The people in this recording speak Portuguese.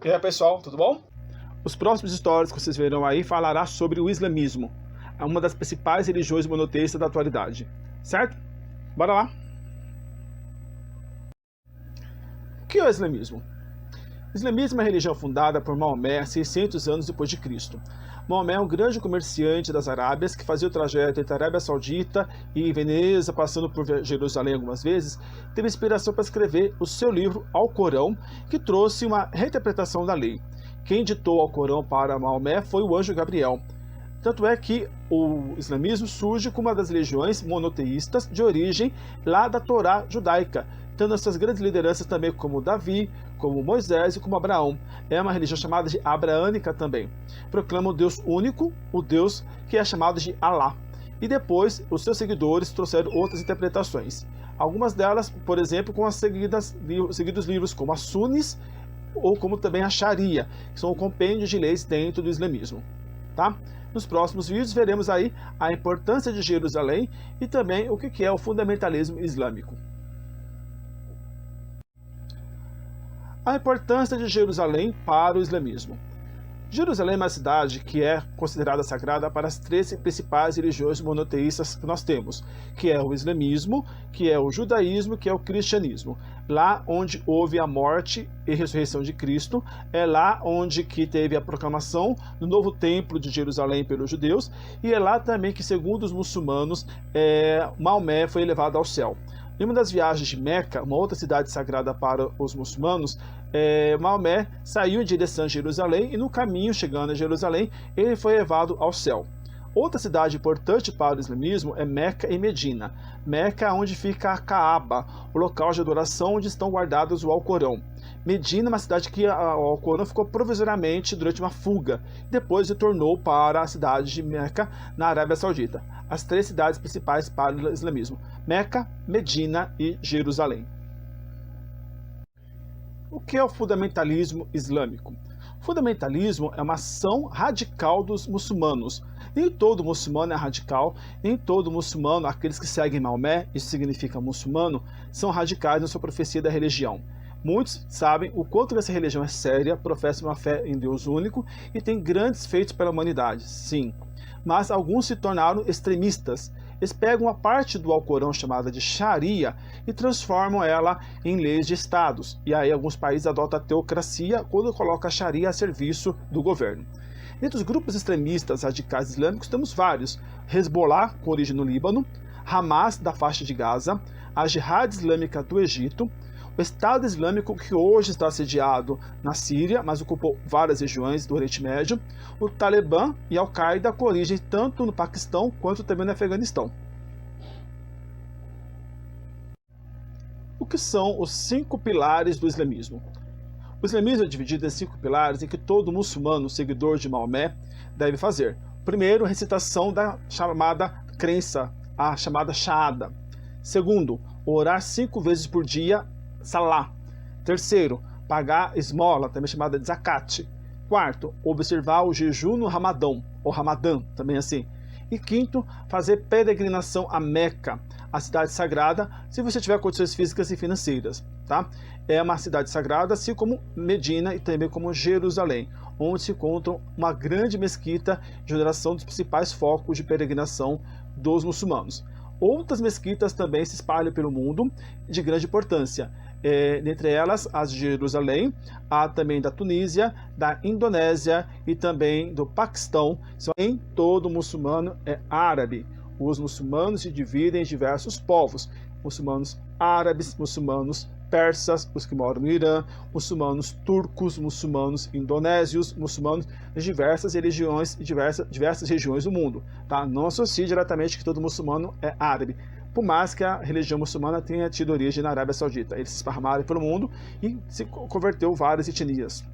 E aí pessoal, tudo bom? Os próximos stories que vocês verão aí falará sobre o islamismo, uma das principais religiões monoteístas da atualidade, certo? Bora lá! O que é o islamismo? O islamismo é uma religião fundada por Maomé 600 anos depois de Cristo. Maomé é um grande comerciante das Arábias que fazia o trajeto entre a Arábia Saudita e Veneza, passando por Jerusalém algumas vezes, teve inspiração para escrever o seu livro Alcorão, que trouxe uma reinterpretação da lei. Quem ditou o Alcorão para Maomé foi o anjo Gabriel. Tanto é que o islamismo surge como uma das religiões monoteístas de origem lá da Torá judaica, tendo essas grandes lideranças também como Davi, como Moisés e como Abraão. É uma religião chamada de abraânica também. Proclama o Deus único, o Deus que é chamado de Alá. E depois os seus seguidores trouxeram outras interpretações. Algumas delas, por exemplo, com as seguidos livros como a Sunis ou como também a Sharia, que são o compêndio de leis dentro do islamismo. Tá? Nos próximos vídeos veremos aí a importância de Jerusalém e também o que é o fundamentalismo islâmico. A importância de Jerusalém para o islamismo. Jerusalém é uma cidade que é considerada sagrada para as três principais religiões monoteístas que nós temos, que é o islamismo, que é o judaísmo, que é o cristianismo. Lá onde houve a morte e ressurreição de Cristo, é lá onde que teve a proclamação do novo templo de Jerusalém pelos judeus, e é lá também que, segundo os muçulmanos, Maomé foi elevado ao céu. Em uma das viagens de Meca, uma outra cidade sagrada para os muçulmanos, Maomé saiu em direção a Jerusalém e no caminho, chegando a Jerusalém, ele foi levado ao céu. Outra cidade importante para o islamismo é Meca e Medina. Meca é onde fica a Kaaba, o local de adoração onde estão guardados o Alcorão. Medina é uma cidade que o Alcorão ficou provisoriamente durante uma fuga, depois retornou para a cidade de Meca, na Arábia Saudita. As três cidades principais para o islamismo: Meca, Medina e Jerusalém. O que é o fundamentalismo islâmico? O fundamentalismo é uma ação radical dos muçulmanos. Nem todo muçulmano é radical, nem todo muçulmano, aqueles que seguem Maomé, isso significa muçulmano, são radicais na sua profecia da religião. Muitos sabem o quanto essa religião é séria, professa uma fé em Deus único e tem grandes feitos pela humanidade, sim. Mas alguns se tornaram extremistas. Eles pegam uma parte do Alcorão chamada de Sharia e transformam ela em leis de estados. E aí alguns países adotam a teocracia quando colocam a Sharia a serviço do governo. Entre os grupos extremistas radicais islâmicos temos vários: Hezbollah, com origem no Líbano, Hamas, da faixa de Gaza, a Jihad Islâmica do Egito, o Estado Islâmico, que hoje está sediado na Síria, mas ocupou várias regiões do Oriente Médio, o Talibã e a Al-Qaeda, com origem tanto no Paquistão quanto também no Afeganistão. O que são os 5 pilares do islamismo? O islamismo é dividido em 5 pilares em que todo muçulmano, seguidor de Maomé, deve fazer. Primeiro, a recitação da chamada crença, a chamada Shahada. Segundo, orar 5 vezes por dia, Salah. Terceiro, pagar esmola, também chamada de zakat. Quarto, observar o jejum no Ramadão, ou Ramadã, também assim. E quinto, fazer peregrinação a Meca, a cidade sagrada, se você tiver condições físicas e financeiras, tá? É uma cidade sagrada, assim como Medina e também como Jerusalém, onde se encontra uma grande mesquita de adoração dos principais focos de peregrinação dos muçulmanos. Outras mesquitas também se espalham pelo mundo de grande importância. Dentre elas, as de Jerusalém, há também da Tunísia, da Indonésia e também do Paquistão. Em todo muçulmano é árabe. Os muçulmanos se dividem em diversos povos: muçulmanos árabes, muçulmanos persas, os que moram no Irã, muçulmanos turcos, muçulmanos indonésios, muçulmanos de diversas religiões e diversas regiões do mundo. Tá? Não associe diretamente que todo muçulmano é árabe, por mais que a religião muçulmana tenha tido origem na Arábia Saudita. Eles se esparramaram pelo mundo e se converteu várias etnias.